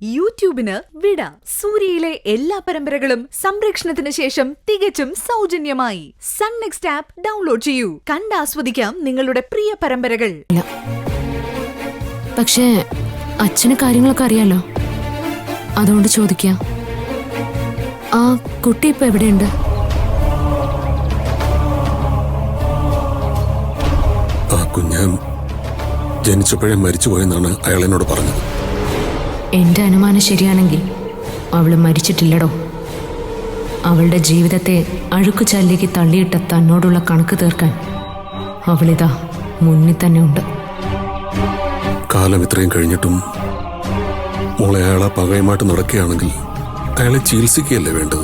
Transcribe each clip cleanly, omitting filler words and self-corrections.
യൂട്യൂബിന് വിട. സൂര്യയിലെ എല്ലാ പരമ്പരകളും സംരക്ഷണത്തിന് ശേഷം തികച്ചും സൗജന്യമായി സൺ നെക്സ്റ്റ് ആപ്പ് ഡൗൺലോഡ് ചെയ്യൂ. കണ്ടാസ്വദിക്കാം നിങ്ങളുടെ പ്രിയ പരമ്പരകൾ. പക്ഷേ അച്ഛന് കാര്യങ്ങളൊക്കെ അറിയാലോ, അതുകൊണ്ട് ചോദിക്കാം, ആ കുട്ടി ഇപ്പൊ എവിടെയുണ്ട്? ആ കുഞ്ഞ് ജനിച്ചപ്പോഴേ മരിച്ചുപോയെന്നാണ് അയാൾ എന്നോട് പറഞ്ഞത്. എന്റെ അനുമാനം ശരിയാണെങ്കിൽ അവള് മരിച്ചിട്ടില്ലടോ. അവളുടെ ജീവിതത്തെ അഴുക്കുചാലിലേക്ക് തള്ളിയിട്ട തന്നോടുള്ള കണക്ക് തീർക്കാൻ അവളിതാ മുന്നിൽ തന്നെ ഉണ്ട്. കാലം ഇത്രയും കഴിഞ്ഞിട്ടും മോളെ അയാളെ പകയമായിട്ട് നടക്കുകയാണെങ്കിൽ അയാളെ ചികിത്സിക്കുകയല്ലേ വേണ്ടത്?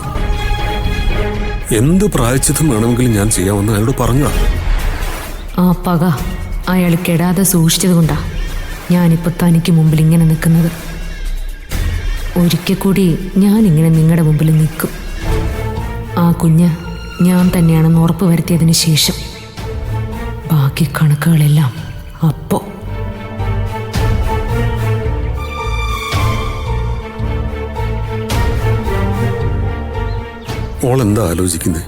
എന്ത് പ്രായച്ചിത്തം വേണമെങ്കിലും ഞാൻ ചെയ്യാമെന്ന് അയാളോട് പറഞ്ഞു. ആ പക അയാൾ കെടാതെ സൂക്ഷിച്ചതുകൊണ്ടാ ഞാനിപ്പോൾ തനിക്ക് മുമ്പിൽ ഇങ്ങനെ നിൽക്കുന്നത്. ഒരിക്കൽ കൂടി ഞാനിങ്ങനെ നിങ്ങളുടെ മുമ്പിൽ നിൽക്കും. ആ കുഞ്ഞ് ഞാൻ തന്നെയാണെന്ന് ഉറപ്പ് വരുത്തിയതിന് ശേഷം ബാക്കി കണക്കുകളെല്ലാം അപ്പോ. മോളെന്താ ആലോചിക്കുന്നേ?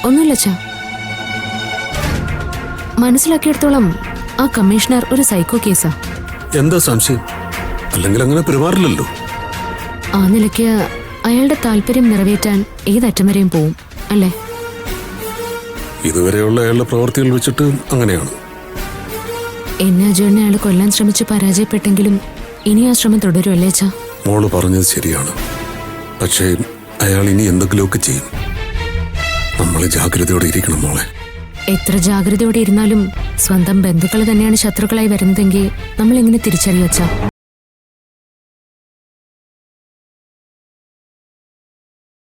ഒന്നുമില്ല അച്ഛാ. മനസ്സിലാക്കിയെടുത്തോളം ആ കമ്മീഷണർ ഒരു സൈക്കോ കേസാ. എന്താ സംശയം? അല്ലെങ്കിൽ അങ്ങനെ പെരുമാറില്ലല്ലോ. ആ നിലയ്ക്ക് അയാളുടെ താല്പര്യം നിറവേറ്റാൻ ഏതറ്റം വരെയും പോവും അല്ലേ? ഇതുവരെയുള്ള അയാളുടെ പ്രവൃത്തികൾ വെച്ചിട്ട് അങ്ങനെയാണ്. എന്നെ അജുവിനെ അയാൾ കൊല്ലാൻ ശ്രമിച്ച് പരാജയപ്പെട്ടെങ്കിലും ഇനി ആ ശ്രമം തുടരുമല്ലേ അച്ഛാ? മോള് പറഞ്ഞത് ശരിയാണ്. പക്ഷേ അയാൾ ഇനി എന്തെങ്കിലുമൊക്കെ ചെയ്യും. നമ്മൾ ജാഗ്രതയോടെ ഇരിക്കണം മോളെ. എത്ര ജാഗ്രതയോടെ ഇരുന്നാലും സ്വന്തം ബന്ധുക്കൾ തന്നെയാണ് ശത്രുക്കളായി വരുന്നതെങ്കിൽ നമ്മൾ എങ്ങനെ തിരിച്ചറിയുവച്ചാ?